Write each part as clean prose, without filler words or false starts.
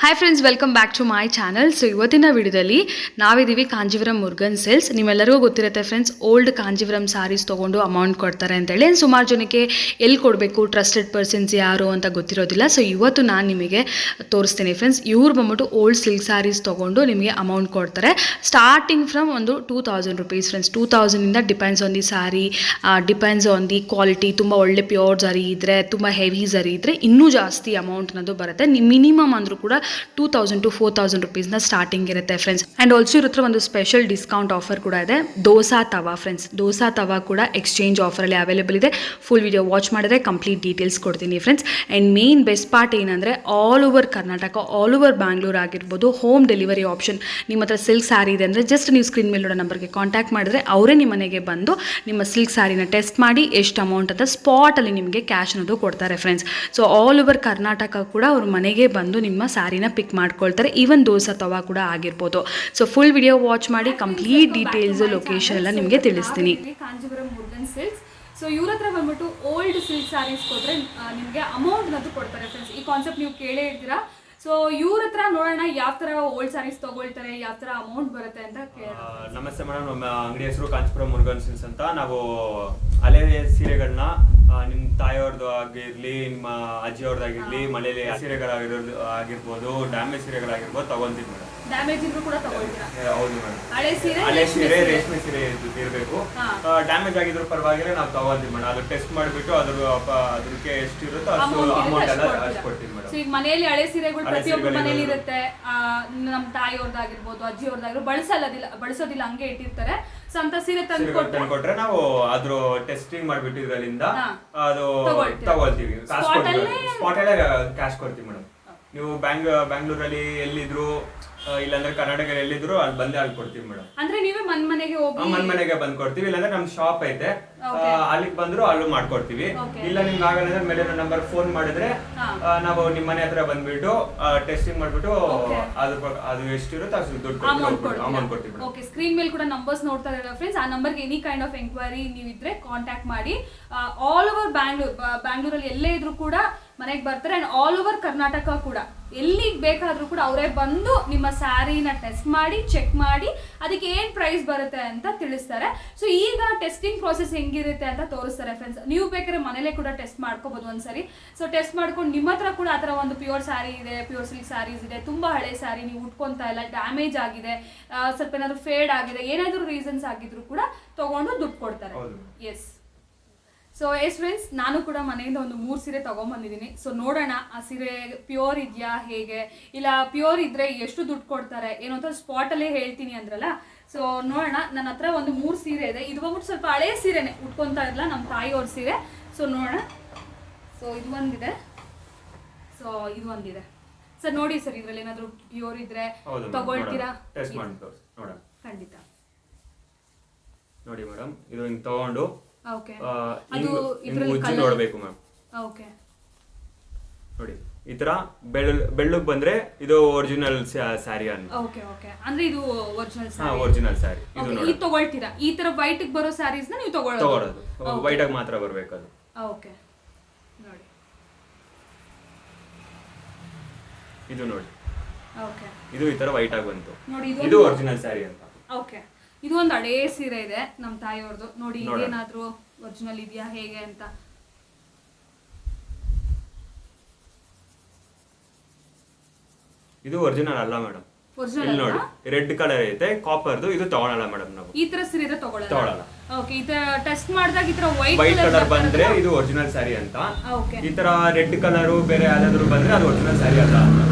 Hi friends, welcome back to my channel. So ಇವತ್ತಿನ ವಿಡಿಯೋದಲ್ಲಿ ನಾವಿದ್ದೀವಿ ಕಾಂಜೀವರಂ ಮುರುಗನ್ ಸೇಲ್ಸ್. ನಿಮ್ಮೆಲ್ಲರಿಗೂ ಗೊತ್ತಿರುತ್ತೆ ಫ್ರೆಂಡ್ಸ್, ಓಲ್ಡ್ ಕಾಂಜೀವರಂ ಸಾರೀಸ್ ತೊಗೊಂಡು ಅಮೌಂಟ್ ಕೊಡ್ತಾರೆ ಅಂತೇಳಿ. ಸುಮಾರು ಜನಕ್ಕೆ ಎಲ್ಲಿ ಕೊಡಬೇಕು, ಟ್ರಸ್ಟೆಡ್ ಪರ್ಸನ್ಸ್ ಯಾರು ಅಂತ ಗೊತ್ತಿರೋದಿಲ್ಲ. ಸೊ ಇವತ್ತು ನಾನು ನಿಮಗೆ ತೋರಿಸ್ತೀನಿ ಫ್ರೆಂಡ್ಸ್. ಇವ್ರು ಬಂದ್ಬಿಟ್ಟು ಓಲ್ಡ್ ಸಿಲ್ಕ್ ಸಾರೀಸ್ ತೊಗೊಂಡು ನಿಮಗೆ ಅಮೌಂಟ್ ಕೊಡ್ತಾರೆ. ಸ್ಟಾರ್ಟಿಂಗ್ ಫ್ರಮ್ ಒಂದು 2000 ರುಪೀಸ್ ಫ್ರೆಂಡ್ಸ್. 2000ಇಂದ depends on the sari, depends on the quality. ತುಂಬ ಒಳ್ಳೆ ಪ್ಯೂರ್ ಜರಿ ಇದ್ದರೆ, ತುಂಬ ಹೆವಿ ಜರಿ ಇದ್ದರೆ ಇನ್ನೂ ಜಾಸ್ತಿ ಅಮೌಂಟ್ ಅನ್ನೋದು ಬರುತ್ತೆ. ಮಿನಿಮಮ್ ಅಂದರೂ ಕೂಡ 2000 to 4000 ರುಪೀಸ್ನ ಸ್ಟಾರ್ಟಿಂಗ್ ಇರುತ್ತೆ ಫ್ರೆಂಡ್ಸ್. ಆ್ಯಂಡ್ ಆಲ್ಸೋ ಇವ್ರ ಹತ್ರ ಒಂದು ಸ್ಪೆಷಲ್ ಡಿಸ್ಕೌಂಟ್ ಆಫರ್ ಕೂಡ ಇದೆ. ದೋಸಾ ತವಾ ಫ್ರೆಂಡ್ಸ್, ದೋಸಾ ತವಾ ಕೂಡ ಎಕ್ಸ್ಚೇಂಜ್ ಆಫರಲ್ಲಿ ಅವೈಲೇಬಲ್ ಇದೆ. ಫುಲ್ ವಿಡಿಯೋ ವಾಚ್ ಮಾಡಿದ್ರೆ ಕಂಪ್ಲೀಟ್ ಡೀಟೇಲ್ಸ್ ಕೊಡ್ತೀನಿ friends. And main best part ಏನಂದರೆ, all over Karnataka, all over Bangalore ಆಗಿರ್ಬೋದು, ಹೋಮ್ ಡೆಲಿವರಿ ಆಪ್ಷನ್. ನಿಮ್ಮ ಹತ್ರ ಸಿಲ್ಕ್ ಸ್ಯಾರಿ ಇದೆ ಅಂದರೆ ಜಸ್ಟ್ ನೀವು ಸ್ಕ್ರೀನ್ ಮೇಲೆ ನೋಡೋ ನಂಬರ್ಗೆ ಕಾಂಟ್ಯಾಕ್ಟ್ ಮಾಡಿದ್ರೆ ಅವರೇ ನಿಮ್ಮ ಮನೆಗೆ ಬಂದು ನಿಮ್ಮ ಸಿಲ್ಕ್ ಸ್ಯಾರಿನ ಟೆಸ್ಟ್ ಮಾಡಿ ಎಷ್ಟು ಅಮೌಂಟ್ ಅಂತ ಸ್ಪಾಟಲ್ಲಿ ನಿಮಗೆ ಕ್ಯಾಶ್ ಅನ್ನೋದು ಕೊಡ್ತಾರೆ friends. So all over Karnataka ಕೂಡ ಅವ್ರ ಮನೆಗೆ ಬಂದು ನಿಮ್ಮ ಸ್ಯಾರಿನ ಪಿಕ್ ಮಾಡ್ಕೊಳ್ತಾರೆ. ಈವನ್ ದೋಸಾ ತವಾ ಕೂಡ ಆಗಿರ್ಬೋದು. ಸೊ ಫುಲ್ ವಿಡಿಯೋ ವಾಚ್ ಮಾಡಿ ಕಂಪ್ಲೀಟ್ ಡೀಟೇಲ್ಸ್, ಲೊಕೇಶನ್ ಎಲ್ಲ ನಿಮಗೆ ತಿಳಿಸ್ತೀನಿ. ಕಾಂಜೀವರಂ ಮುರುಗನ್ ಸಿಲ್ಕ್ಸ್. ಸೊ ಇವ್ರ ಹತ್ರ ಬಂದ್ಬಿಟ್ಟು ಓಲ್ಡ್ ಸಿಲ್ಕ್ ಸ್ಯಾರೀಸ್ ಕೊಟ್ಟರೆ ನಿಮಗೆ ಅಮೌಂಟ್ ಅನ್ನೋದು ಕೊಡ್ತಾರೆ ಫ್ರೆಂಡ್ಸ್. ಈ ಕಾನ್ಸೆಪ್ಟ್ ನೀವು ಕೇಳೇ ಇರ್ತೀರಾ. ಸೊ ಇವ್ರ ಹತ್ರ ನೋಡೋಣ ಯಾವ ತರ ಓಲ್ಡ್ ಸ್ಯಾರೀಸ್ ತಗೊಳ್ತಾರೆ, ಯಾವ ತರ ಅಮೌಂಟ್ ಬರುತ್ತೆ ಅಂತ ಕೇಳೋಣ. ನಮಸ್ತೆ ಮೇಡಮ್, ನಮ್ಮ ಅಂಗಡಿ ಹೆಸರು ಕಾಂಚೀಪುರಂ ಮುರುಗನ್ ಸಿಲ್ಕ್ಸ್ ಅಂತ. ನಾವು ಹಳೆ ಸೀರೆಗಳನ್ನ ನಿಮ್ಮ ತಾಯಿಯವ್ರದ್ದು ಆಗಿರ್ಲಿ, ನಿಮ್ಮ ಅಜ್ಜಿಯವ್ರದ್ದಾಗಿರ್ಲಿ, ಮನೇಲಿ ಆಗಿರ್ಬೋದು, ಡ್ಯಾಮೇಜ್ ಸೀರೆಗಳಾಗಿರ್ಬೋದು ತಗೊಂತೀವಿ ಮೇಡಮ್. ಡ್ಯಾಮೇಜ್ ಇದ್ರು ಕೂಡ ತಗೊಳ್ತೀರಾ? ಹೌದು ಮೇಡಮ್. ಹಳೆ ಸೀರೆ ರೇಷ್ಮೆ ಸೀರೆ ಇರಬೇಕು. ಡ್ಯಾಮೇಜ್ ಆಗಿದ್ರು ಪರವಾಗಿಲ್ಲ, ನಾವು ತಗೊಂತೀವಿ ಮೇಡಮ್. ಅದು ಟೆಸ್ಟ್ ಮಾಡಿಬಿಟ್ಟು ಅದಕ್ಕೆ ಎಷ್ಟಿರುತ್ತೋ ಅಷ್ಟು ಅಮೌಂಟ್ ಎಲ್ಲ ಕೊಡ್ತೀವಿ ಮೇಡಮ್. ಈಗ ಮನೆಯಲ್ಲಿ ಹಳೆ ಸೀರೆಗಳು ಪ್ರತಿಯೊಬ್ಬರ ಮನೇಲಿ ಇರುತ್ತೆ. ನಮ್ಮ ತಾಯಿಯವ್ರದ್ದಾಗಿರ್ಬೋದು, ಅಜ್ಜಿಯವ್ರದ್ದಾಗಿರ್ಬೋದು ಬಳಸೋದಿಲ್ಲ, ಹಂಗೆ ಇಟ್ಟಿರ್ತಾರೆ. ಸೊ ಅಂತ ಸೀರೆ ತಂದ್ಕೊಟ್ರೆ ನಾವು ಅದ್ರ ಟೆಸ್ಟಿಂಗ್ ಮಾಡ್ಬಿಟ್ಟು ಇದರಿಂದ ಅದು ತಗೊಳ್ತೀವಿ. ಸ್ಪಾಟ್ ಅಲ್ಲೇ ಕ್ಯಾಶ್ ಕೊಡ್ತೀವಿ ಮೇಡಮ್. ನೀವು ಬ್ಯಾಂಗ್ಳೂರಲ್ಲಿ ಎಲ್ಲಿದ್ರು, ಇಲ್ಲಾಂದ್ರೆ ಕರ್ನಾಟಕ ಎಲ್ಲಿದ್ರು ಅಲ್ಲಿ ಕೊಡ್ತೀವಿ ಮೇಡಮ್. ಅಂದ್ರೆ ನೀವೇ ಮನೆಗೆ ಬಂದ್ ಕೊಡ್ತೀವಿ. ಇಲ್ಲಾಂದ್ರೆ ನಮ್ ಶಾಪ್ ಐತೆ, ಅಲ್ಲಿಗೆ ಬಂದ್ರು ಅಲ್ಲೂ ಮಾಡ್ಕೊಡ್ತೀವಿ. ಇಲ್ಲ ನಿಮ್ಗೆ ಆಗಲ್ಲ ಅಂದ್ರೆ ಮೇಲೆ ನಂಬರ್ ಫೋನ್ ಮಾಡಿದ್ರೆ ನಾವು ನಿಮ್ ಮನೆ ಹತ್ರ ಬಂದ್ಬಿಟ್ಟು ಟೆಸ್ಟಿಂಗ್ ಮಾಡ್ಬಿಟ್ಟು ಅದು ಎಷ್ಟಿರುತ್ತೆ ಅಷ್ಟು ದುಡ್ಡು ಅಮೌಂಟ್ ಕೊಡ್ತೀವಿ. ಓಕೆ, ಸ್ಕ್ರೀನ್ ಮೇಲೆ ಕೂಡ ನಂಬರ್ಸ್ ನೋಡ್ತಾ ಇದ್ದಾರೆ ಫ್ರೆಂಡ್ಸ್. ಆ ನಂಬರ್ಗೆ ಎನಿ ಕೈಂಡ್ ಆಫ್ ಎಂಕ್ವೈರಿ ನೀವಿದ್ರೆ ಕಾಂಟ್ಯಾಕ್ಟ್ ಮಾಡಿ. ಆಲ್ ಓವರ್ ಬ್ಯಾಂಗ್ಳೂರಲ್ಲಿ ಎಲ್ಲೇ ಇದ್ರು ಕೂಡ ಮನೆಗೆ ಬರ್ತಾರೆ. ಅಂಡ್ ಆಲ್ ಓವರ್ ಕರ್ನಾಟಕ ಕೂಡ ಎಲ್ಲಿಗೆ ಬೇಕಾದ್ರೂ ಕೂಡ ಅವರೇ ಬಂದು ನಿಮ್ಮ ಸ್ಯಾರಿನ ಟೆಸ್ಟ್ ಮಾಡಿ, ಚೆಕ್ ಮಾಡಿ, ಅದಕ್ಕೆ ಏನ್ ಪ್ರೈಸ್ ಬರುತ್ತೆ ಅಂತ ತಿಳಿಸ್ತಾರೆ. ಸೊ ಈಗ ಟೆಸ್ಟಿಂಗ್ ಪ್ರೋಸೆಸ್ ಹೆಂಗಿರುತ್ತೆ ಅಂತ ತೋರಿಸ್ತಾರೆ ಫ್ರೆಂಡ್ಸ್. ನೀವು ಬೇಕಾದ್ರೆ ಮನೇಲೆ ಕೂಡ ಟೆಸ್ಟ್ ಮಾಡ್ಕೋಬಹುದು ಒಂದ್ಸರಿ. ಸೊ ಟೆಸ್ಟ್ ಮಾಡ್ಕೊಂಡು ನಿಮ್ಮ ಹತ್ರ ಕೂಡ ಆ ಥರ ಒಂದು ಪ್ಯೂರ್ ಸ್ಯಾರಿ ಇದೆ, ಪ್ಯೂರ್ ಸಿಲ್ಕ್ ಸ್ಯಾರೀಸ್ ಇದೆ, ತುಂಬಾ ಹಳೆ ಸ್ಯಾರಿ, ನೀವು ಉಟ್ಕೊಂತಾ ಇಲ್ಲ, ಡ್ಯಾಮೇಜ್ ಆಗಿದೆ, ಸ್ವಲ್ಪ ಏನಾದ್ರು ಫೇಡ್ ಆಗಿದೆ, ಏನಾದ್ರು ರೀಸನ್ಸ್ ಆಗಿದ್ರು ಕೂಡ ತಗೊಂಡು ದುಡ್ಡು ಕೊಡ್ತಾರೆ. ಎಸ್. ಸೊ ಎಸ್ ಫ್ರೆಂಡ್ಸ್, ನಾನು ಕೂಡ ಮನೆಯಿಂದ ಒಂದು 3 ಸೀರೆ ತಗೊಂಡ್ಬಂದಿದ್ದೀನಿ. ಸೊ ನೋಡೋಣ ಆ ಸೀರೆ ಪ್ಯೂರ್ ಇದೆಯಾ, ಹೇಗೆ, ಇಲ್ಲ ಪ್ಯೂರ್ ಇದ್ರೆ ಎಷ್ಟು ದುಡ್ಡು ಕೊಡ್ತಾರೆ ಏನು ಅಂತ ಸ್ಪಾಟಲ್ಲೇ ಹೇಳ್ತೀನಿ ಅಂದ್ರಲ್ಲ. ಸೊ ನೋಡೋಣ. ನನ್ನ ಹತ್ರ ಒಂದು 3 ಸೀರೆ ಇದೆ. ಇದು ಬಂದ್ಬಿಟ್ಟು ಸ್ವಲ್ಪ ಹಳೆ ಸೀರೆನೆ, ಉಟ್ಕೊತಾ ಇರಲ್ಲ, ನಮ್ಮ ತಾಯಿಯವ್ರ ಸೀರೆ. ಸೊ ನೋಡೋಣ. ಸೊ ಇದು ಒಂದಿದೆ, ಸೊ ಇದು ಒಂದಿದೆ. ಸರ್ ನೋಡಿ ಸರ್, ಇದ್ರಲ್ಲಿ ಏನಾದ್ರು ಪ್ಯೂರ್ ಇದ್ರೆ ತಗೊಳ್ತೀರಾ? ಖಂಡಿತ ನೋಡಿ ಮೇಡಮ್, ಇದು ಹಿಂಗ್ ತಗೊಂಡು ನೋಡ್ಬೇಕು ಮ್ಯಾಮ್. ನೋಡಿ ಈ ತರ ಬೆಳ್ಳಗ್ ಬಂದ್ರೆ ಇದು ಒರಿಜಿನಲ್ ಸ್ಯಾರಿ ಅಂದ್ರೆ ಇದು ಒರಿಜಿನಲ್ ಸ್ಯಾರಿ. ಇದು ತಗೊಳ್ತೀರಾ? ಈ ತರ ವೈಟ್ ಬರೋ ಸ್ಯಾರೀಸ್ ನೀವು ತಗೊಳ್ಳೋದು ವೈಟ್ ಆಗಿ ಮಾತ್ರ ಬರ್ಬೇಕು ಅದು. ಓಕೆ ನೋಡಿ, ಇದು ನೋಡಿ, ಇದು ಈ ತರ ವೈಟ್ ಆಗಿ ಬಂತು. ಇದು ಒರಿಜಿನಲ್ ಸ್ಯಾರಿ ಅಂತ. ಓಕೆ, ಇದು ಒಂದು ಹಳೇ ಸೀರೆ ಇದೆ ನಮ್ಮ ತಾಯಿಯವ್ರದ್ದು. ನೋಡಿ ಏನಾದ್ರೂ ಒರಿಜಿನಲ್ ಇದೆಯಾ ಹೇಗೆ ಅಂತ. ಇದು ಒರಿಜಿನಲ್ ಅಲ್ಲ ಮೇಡಮ್. ಇಲ್ಲಿ ನೋಡಿ, ರೆಡ್ ಕಲರ್ ಐತೆ, ಕಾಪರ್ದು. ಇದು ತಗೊಳಲ್ಲ ಮೇಡಮ್ ನಾವು. ಈ ತರ ಸೀರೆ ತಗೊಳಲ್ಲ. ಓಕೆ, ಈ ತರ ಟೆಸ್ಟ್ ಮಾಡಿದಾಗ ಈ ತರ ವೈಟ್ ಕಲರ್ ಬಂದ್ರೆ ಇದು ಒರಿಜಿನಲ್ ಸ್ಯಾರಿ ಅಂತ. ಈ ತರ ರೆಡ್ ಕಲರ್ ಬೇರೆ ಯಾವ್ದಾದ್ರು ಬಂದ್ರೆ ಅದು ಒರಿಜಿನಲ್ ಸ್ಯಾರಿ ಅಲ್ಲ.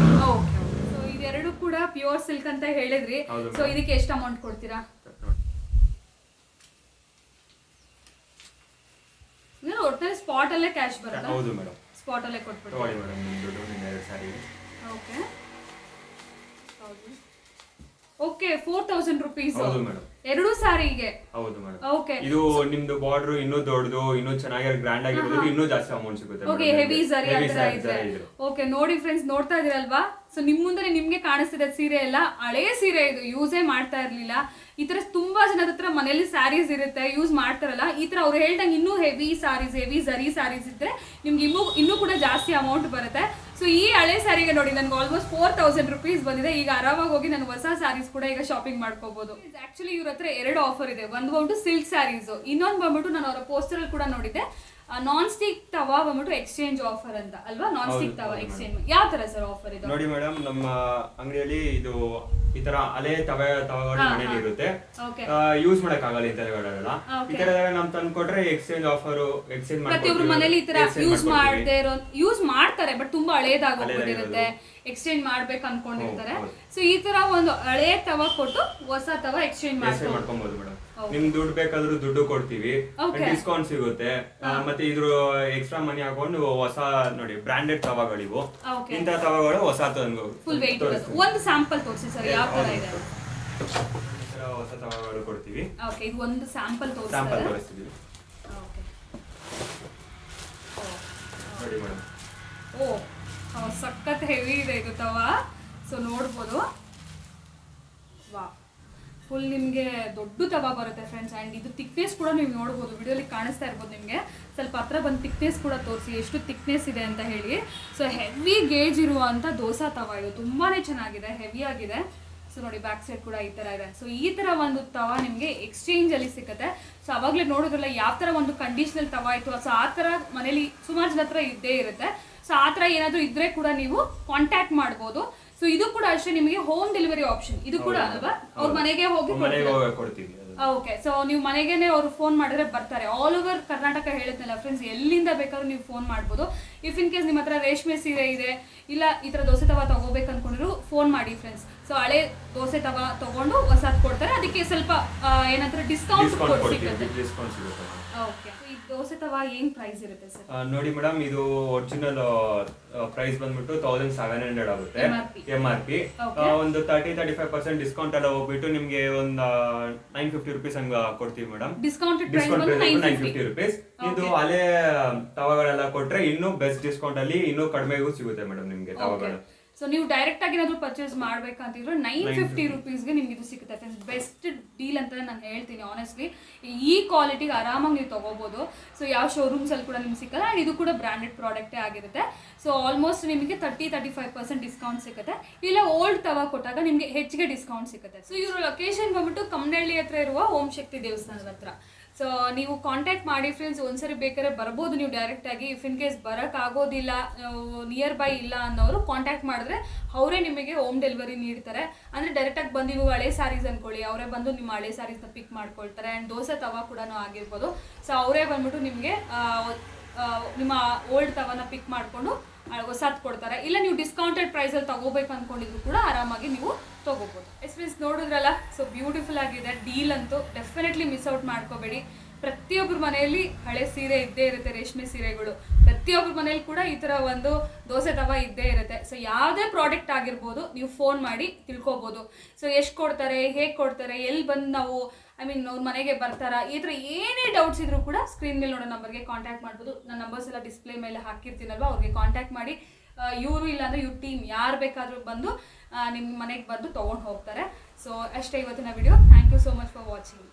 ಓಕೆ, ಸೊ ಇದೆರಡು ಕೂಡ ಪ್ಯೂರ್ ಸಿಲ್ಕ್ ಅಂತ ಹೇಳಿದ್ರಿ. ಸೊ ಇದಕ್ಕೆ ಎಷ್ಟು ಅಮೌಂಟ್ ಕೊಡ್ತೀರಾ? ಒಟ್ಟಿನಲ್ಲಿ ಸ್ಪಾಟ್ ಅಲ್ಲೇ ಕ್ಯಾಶ್ ಬರುತ್ತೆ? ಹೌದು ಮೇಡಮ್, ಸ್ಪಾಟ್ ಅಲ್ಲೇ ಕೊಟ್ಬಿಟ್ಟು. ತಗೊಳ್ಳಿ ಮೇಡಮ್, ನಿಮ್ಮ ದುಡ್ಡು ನಿಮ್ಮ ಎರಡು ಸ್ಯಾರಿ. Okay okay, 4000 rupees. ಹೌದು ಮೇಡಮ್, ಎರಡು ಸ್ಯಾರಿಗೆ. ಹೌದು ಮೇಡಮ್. ಓಕೆ, ಇದು ನಿಮ್ದು ಬಾರ್ಡರ್ ಇನ್ನೂ ದೊಡ್ಡದು, ಇನ್ನೂ ಚೆನ್ನಾಗಿ ಗ್ರ್ಯಾಂಡ್ ಆಗಿರೋದು, ಇನ್ನೂ ಜಾಸ್ತಿ ಅಮೌಂಟ್ ಸಿಗುತ್ತೆ. ಓಕೆ, ಹೆವಿ ಸರಿ ಅಂತ ಇದೆ. ಓಕೆ ನೋಡಿ ಫ್ರೆಂಡ್ಸ್, ನೋಡ್ತಾ ಇದೀರಲ್ವಾ? ಸೊ ನಿಮ್ಮ ಮುಂದೆ ನಿಮಗೆ ಕಾಣಿಸ್ತಿದೆ ಸೀರೆ ಎಲ್ಲ ಹಳೇ ಸೀರೆ ಇದು, ಯೂಸೇ ಮಾಡ್ತಾ ಇರಲಿಲ್ಲ. ಈ ಥರ ತುಂಬ ಜನದ ಹತ್ರ ಮನೇಲಿ ಸ್ಯಾರೀಸ್ ಇರುತ್ತೆ, ಯೂಸ್ ಮಾಡ್ತಾರಲ್ಲ. ಈ ಥರ ಅವ್ರು ಹೇಳ್ದಂಗೆ ಇನ್ನೂ ಹೆವಿ ಸ್ಯಾರೀಸ್, ಹೆವಿ ಝರಿ ಸ್ಯಾರೀಸ್ ಇದ್ದರೆ ನಿಮ್ಗೆ ಇನ್ನೂ ಕೂಡ ಜಾಸ್ತಿ ಅಮೌಂಟ್ ಬರುತ್ತೆ. ಸೊ ಈ ಹಳೆ ಸ್ಯಾರಿಗೆ ನೋಡಿ ನನಗೆ ಆಲ್ಮೋಸ್ಟ್ 4000 ರುಪೀಸ್ ಬಂದಿದೆ. ಈಗ ಆರಾಮಾಗಿ ಹೋಗಿ ನಾನು ಹೊಸ ಸ್ಯಾರೀಸ್ ಕೂಡ ಈಗ ಶಾಪಿಂಗ್ ಮಾಡ್ಕೋಬಹುದು. ಆಕ್ಚುಲಿ ಇವ್ರ ಹತ್ರ 2 ಆಫರ್ ಇದೆ. ಒಂದು ಬಂದ್ಬಿಟ್ಟು ಸಿಲ್ಕ್ ಸ್ಯಾರೀಸ್, ಇನ್ನೊಂದು ಬಂದ್ಬಿಟ್ಟು ನಾನು ಅವರ ಪೋಸ್ಟರ್ ಕೂಡ ನೋಡಿದ್ದೆ ನಾನ್ ಸ್ಟಿಕ್ ತವಾ ಬಂದ್ಬಿಟ್ಟು ಎಕ್ಸ್ಚೇಂಜ್ ಆಫರ್ ಅಂತ ಅಲ್ವಾ? ನಾನ್ ಸ್ಟಿಕ್ ತವಾ ಎಕ್ಸ್ಚೇಂಜ್ ಯಾವ ತರ ಸರ್ ಆಫರ್ ಇದೆ? ನೋಡಿ ಮೇಡಮ್, ನಮ್ಮ ಅಂಗಡಿಯಲ್ಲಿ ಇದು ಈ ತರ ಹಳೆ ತವಾಗಳು ಮನೇಲಿ ಇರುತ್ತೆ, ಯೂಸ್ ಮಾಡಕ್ ಆಗಲ್ಲ ಈ ತರಗಳೆಲ್ಲ. ಈ ತರ ನಮ್ ತಂದ್ಕೊಟ್ರೆ ಎಕ್ಸ್ಚೇಂಜ್ ಆಫರ್, ಎಕ್ಸ್ಚೇಂಜ್ ಪ್ರತಿಯೊಬ್ರು ಮನೇಲಿ ಈ ತರ ಯೂಸ್ ಮಾಡದೇ ಇರೋ ಯೂಸ್ ಮಾಡ್ತಾರೆ, ಬಟ್ ತುಂಬಾ ಹಳೇದಾಗೋಗ್ಬಿಟ್ಟಿರುತ್ತೆ, ಎಕ್ಸ್ಚೇಂಜ್ ಮಾಡ್ಬೇಕು ಅನ್ಕೊಂಡಿರ್ತಾರೆ. ಸೊ ಈ ತರ ಒಂದು ಹಳೆ ತವಾ ಕೊಟ್ಟು ಹೊಸ ತವಾ ಎಕ್ಸ್ಚೇಂಜ್ ಮಾಡ್ಕೊಬಹುದು ಮೇಡಮ್. ನಿಮ್ ದುಡ್ಡು ಬೇಕಾದ್ರೂ ದುಡ್ಡು ಕೊಡ್ತೀವಿ, ಡಿಸ್ಕೌಂಟ್ ಸಿಗುತ್ತೆ. ಮತ್ತೆ ಇದ್ರ ಎಕ್ಸ್ಟ್ರಾ ಮನಿ ಹಾಕೊಂಡು ಹೊಸ ನೋಡಿ ಬ್ರಾಂಡೆಡ್ ತವಾಗಳಿವು, ಇಂತ ತವಾಗಳು ಹೊಸ ಫುಲ್ ವೆಯ್ಟ್. ಒಂದು ಸ್ಯಾಂಪಲ್ ತೋರಿಸಿ ಸರ್, ಯಾವ ತರ ಇದೆ ಹೊಸ ತವಾಗಳು ಕೊಡ್ತೀವಿ. ಓಕೆ, ಇದು ಒಂದು ಸ್ಯಾಂಪಲ್ ತೋರಿಸ್ತೀವಿ ಓಕೆ ನೋಡಿ ಮೇಡಮ್. ಓ ಸಖತ್ ಹೆವಿ ಇದೆ ಇದು ತವಾ. ಸೊ ನೋಡ್ಬೋದು, ವಾ ಫುಲ್ ನಿಮಗೆ ದೊಡ್ಡ ತವಾ ಬರುತ್ತೆ ಫ್ರೆಂಡ್ಸ್. ಆ್ಯಂಡ್ ಇದು ಥಿಕ್ನೆಸ್ ಕೂಡ ನೀವು ನೋಡ್ಬೋದು, ವಿಡಿಯೋಲಿ ಕಾಣಿಸ್ತಾ ಇರ್ಬೋದು ನಿಮಗೆ. ಸ್ವಲ್ಪ ಹತ್ರ ಬಂದು ಥಿಕ್ನೆಸ್ ಕೂಡ ತೋರಿಸಿ ಎಷ್ಟು ಥಿಕ್ನೆಸ್ ಇದೆ ಅಂತ ಹೇಳಿ. ಸೊ ಹೆವಿ ಗೇಜ್ ಇರುವಂಥ ದೋಸಾ ತವಾ ಇದು, ತುಂಬಾ ಚೆನ್ನಾಗಿದೆ, ಹೆವಿ ಆಗಿದೆ. ಸೊ ನೋಡಿ ಬ್ಯಾಕ್ ಸೈಡ್ ಕೂಡ ಈ ಥರ ಇದೆ. ಸೊ ಈ ಥರ ಒಂದು ತವಾ ನಿಮಗೆ ಎಕ್ಸ್ಚೇಂಜಲ್ಲಿ ಸಿಗುತ್ತೆ. ಸೊ ಅವಾಗಲೇ ನೋಡೋದ್ರಲ್ಲ ಯಾವ ಥರ ಒಂದು ಕಂಡೀಷನಲ್ ತವಾ ಇತ್ತು. ಸೊ ಆ ಥರ ಮನೇಲಿ ಸುಮಾರು ಜನ ಹತ್ರ ಇದ್ದೇ ಇರುತ್ತೆ. ಸೊ ಆ ಥರ ಏನಾದರೂ ಇದ್ದರೆ ಕೂಡ ನೀವು ಕಾಂಟ್ಯಾಕ್ಟ್ ಮಾಡ್ಬೋದು. ಸೊ ಇದು ಕೂಡ ಅಷ್ಟೇ, ನಿಮಗೆ ಹೋಮ್ ಡೆಲಿವರಿ ಆಪ್ಷನ್ ಇದು ಕೂಡ ಅಲ್ವಾ? ಅವ್ರ ಮನೆಗೆ ಹೋಗಿ ಕೊಡ್ತೀವಿ. ಓಕೆ, ಸೊ ನೀವು ಮನೆಗೇನೆ ಅವ್ರು ಫೋನ್ ಮಾಡಿದ್ರೆ ಬರ್ತಾರೆ. ಆಲ್ ಓವರ್ ಕರ್ನಾಟಕ ಹೇಳಿದ್ನಲ್ಲ ಫ್ರೆಂಡ್ಸ್, ಎಲ್ಲಿಂದ ಬೇಕಾದ್ರೂ ನೀವು ಫೋನ್ ಮಾಡ್ಬೋದು. ಇಫ್ ಇನ್ ಕೇಸ್ ನಿಮ್ಮ ಹತ್ರ ರೇಷ್ಮೆ ಸೀರೆ ಇದೆ, ಇಲ್ಲ ಈ ಥರ ದೋಸೆ ತವಾ ತಗೋಬೇಕು ಅನ್ಕೊಂಡಿದ್ರು ಫೋನ್ ಮಾಡಿ ಫ್ರೆಂಡ್ಸ್. ಸೊ ಹಳೆ ದೋಸೆ ತವಾ ತಗೊಂಡು ಹೊಸದು ಕೊಡ್ತಾರೆ, ಅದಕ್ಕೆ ಸ್ವಲ್ಪ ಏನಂತಾರೆ ಡಿಸ್ಕೌಂಟ್ ಸಿಗುತ್ತೆ. ಓಕೆ, ಈ ದೋಸೆ ತವಾ ಏನ್ ಪ್ರೈಸ್ ಇರುತ್ತೆ ಸರ್? ನೋಡಿ ಮೇಡಮ್, ಇದು ಒರಿಜಿನಲ್ ಪ್ರೈಸ್ ಬಂದ್ಬಿಟ್ಟು 1700 ಆಗುತ್ತೆ MRP. ಒಂದು 30-35% ಡಿಸ್ಕೌಂಟ್ ಎಲ್ಲ ಹೋಗ್ಬಿಟ್ಟು ನಿಮ್ಗೆ ಒಂದು 950 ರುಪೀಸ್ ಹಂಗ ಕೊಡ್ತೀವಿ ಮೇಡಮ್. Discount price 950 rupees. ಇದು ಹಳೆ ತವಾಗಳೆಲ್ಲ ಕೊಟ್ರೆ ಇನ್ನೂ ಬೆಸ್ಟ್ ಡಿಸ್ಕೌಂಟ್ ಅಲ್ಲಿ ಇನ್ನೂ ಕಡಿಮೆಗೂ ಸಿಗುತ್ತೆ ಮೇಡಮ್ ನಿಮ್ಗೆ ತವಾಗಳು. ಸೊ ನೀವು ಡೈರೆಕ್ಟ್ ಆಗಿ ಏನಾದ್ರು ಪರ್ಚೇಸ್ ಮಾಡ್ಬೇಕಂತಿದ್ರೆ 950 ರುಪೀಸ್ಗೆ ನಿಮ್ಗೆ ಇದು ಸಿಗುತ್ತೆ ಫ್ರೆಂಡ್ಸ್. ಬೆಸ್ಟ್ ಡೀಲ್ ಅಂತ ನಾನು ಹೇಳ್ತೀನಿ ಆನೆಸ್ಟ್ಲಿ. ಈ ಕ್ವಾಲಿಟಿಗೆ ಆರಾಮಾಗಿ ನೀವು ತಗೋಬಹುದು. ಸೊ ಯಾವ ಶೋರೂಮ್ಸಲ್ಲಿ ಕೂಡ ನಿಮ್ಗೆ ಸಿಕ್ಕಲ್ಲ. ಆ್ಯಂಡ್ ಇದು ಕೂಡ ಬ್ರ್ಯಾಂಡೆಡ್ ಪ್ರಾಡಕ್ಟೇ ಆಗಿರುತ್ತೆ. ಸೊ ಆಲ್ಮೋಸ್ಟ್ ನಿಮಗೆ 30-35% ಡಿಸ್ಕೌಂಟ್ ಸಿಗುತ್ತೆ. ಇಲ್ಲ ಓಲ್ಡ್ ತವಾ ಕೊಟ್ಟಾಗ ನಿಮಗೆ ಹೆಚ್ಚಿಗೆ ಡಿಸ್ಕೌಂಟ್ ಸಿಗುತ್ತೆ. ಸೊ ಇವರು ಲೊಕೇಶನ್ ಬಂದ್ಬಿಟ್ಟು ಕಮ್ಮನಹಳ್ಳಿ ಹತ್ರ ಇರುವ ಓಂ ಶಕ್ತಿ ದೇವಸ್ಥಾನದ ಹತ್ರ. ಸೊ ನೀವು ಕಾಂಟ್ಯಾಕ್ಟ್ ಮಾಡಿ ಫ್ರೆಂಡ್ಸ್. ಒಂದ್ಸರಿ ಬೇಕಾದ್ರೆ ಬರ್ಬೋದು ನೀವು ಡೈರೆಕ್ಟಾಗಿ. ಇಫ್ ಇನ್ ಕೇಸ್ ಬರೋಕ್ಕಾಗೋದಿಲ್ಲ, ನಿಯರ್ ಬೈ ಇಲ್ಲ ಅನ್ನೋರು ಕಾಂಟ್ಯಾಕ್ಟ್ ಮಾಡಿದ್ರೆ ಅವರೇ ನಿಮಗೆ ಹೋಮ್ ಡೆಲಿವರಿ ನೀಡ್ತಾರೆ. ಅಂದರೆ ಡೈರೆಕ್ಟಾಗಿ ಬಂದು ನೀವು ಹಳೆ ಸ್ಯಾರೀಸ್ ಅಂದ್ಕೊಳ್ಳಿ, ಅವರೇ ಬಂದು ನಿಮ್ಮ ಹಳೆ ಸ್ಯಾರೀಸ್ನ ಪಿಕ್ ಮಾಡ್ಕೊಳ್ತಾರೆ. ಆ್ಯಂಡ್ ದೋಸೆ ತವಾ ಕೂಡ ಆಗಿರ್ಬೋದು. ಸೊ ಅವರೇ ಬಂದ್ಬಿಟ್ಟು ನಿಮಗೆ ನಿಮ್ಮ ಓಲ್ಡ್ ತವಾನ ಪಿಕ್ ಮಾಡಿಕೊಂಡು ಹೊಸದು ಕೊಡ್ತಾರೆ. ಇಲ್ಲ ನೀವು ಡಿಸ್ಕೌಂಟೆಡ್ ಪ್ರೈಸಲ್ಲಿ ತಗೋಬೇಕು ಅಂದ್ಕೊಂಡಿದ್ರು ಕೂಡ ಆರಾಮಾಗಿ ನೀವು ತೊಗೋಬೋದು. ಎಕ್ಸ್ಪೀರಿಯನ್ಸ್ ನೋಡಿದ್ರಲ್ಲ, ಸೊ ಬ್ಯೂಟಿಫುಲ್ ಆಗಿದೆ. ಡೀಲ್ ಅಂತೂ ಡೆಫಿನೆಟ್ಲಿ ಮಿಸ್ ಔಟ್ ಮಾಡ್ಕೋಬೇಡಿ. ಪ್ರತಿಯೊಬ್ಬರ ಮನೆಯಲ್ಲಿ ಹಳೆ ಸೀರೆ ಇದ್ದೇ ಇರುತ್ತೆ, ರೇಷ್ಮೆ ಸೀರೆಗಳು. ಪ್ರತಿಯೊಬ್ಬರ ಮನೇಲಿ ಕೂಡ ಈ ಥರ ಒಂದು ದೋಸೆ ತವಾ ಇದ್ದೇ ಇರುತ್ತೆ. ಸೊ ಯಾವುದೇ ಪ್ರಾಡಕ್ಟ್ ಆಗಿರ್ಬೋದು ನೀವು ಫೋನ್ ಮಾಡಿ ತಿಳ್ಕೊಬೋದು. ಸೊ ಎಷ್ಟು ಕೊಡ್ತಾರೆ, ಹೇಗೆ ಕೊಡ್ತಾರೆ, ಎಲ್ಲಿ ಬಂದು ನಾವು ಅವ್ರ ಮನೆಗೆ ಬರ್ತಾರಾ, ಈ ಥರ ಏನೇ ಡೌಟ್ಸ್ ಇದ್ರೂ ಕೂಡ ಸ್ಕ್ರೀನ್ ಮೇಲೆ ನೋಡೋ ನಂಬರ್ಗೆ ಕಾಂಟ್ಯಾಕ್ಟ್ ಮಾಡ್ಬೋದು. ನನ್ನ ನಂಬರ್ಸ್ ಎಲ್ಲ ಡಿಸ್ಪ್ಲೇ ಮೇಲೆ ಹಾಕಿರ್ತೀನಲ್ವ, ಅವ್ರಿಗೆ ಕಾಂಟ್ಯಾಕ್ಟ್ ಮಾಡಿ ಇವರು ಇಲ್ಲಾಂದರೆ ಇವ್ರ ಟೀಮ್ ಯಾರು ಬೇಕಾದರೂ ಬಂದು ನಿಮ್ಮ ಮನೆಗೆ ಬಂದು ತೊಗೊಂಡು ಹೋಗ್ತಾರೆ. ಸೊ ಅಷ್ಟೇ ಇವತ್ತಿನ video. Thank you so much for watching.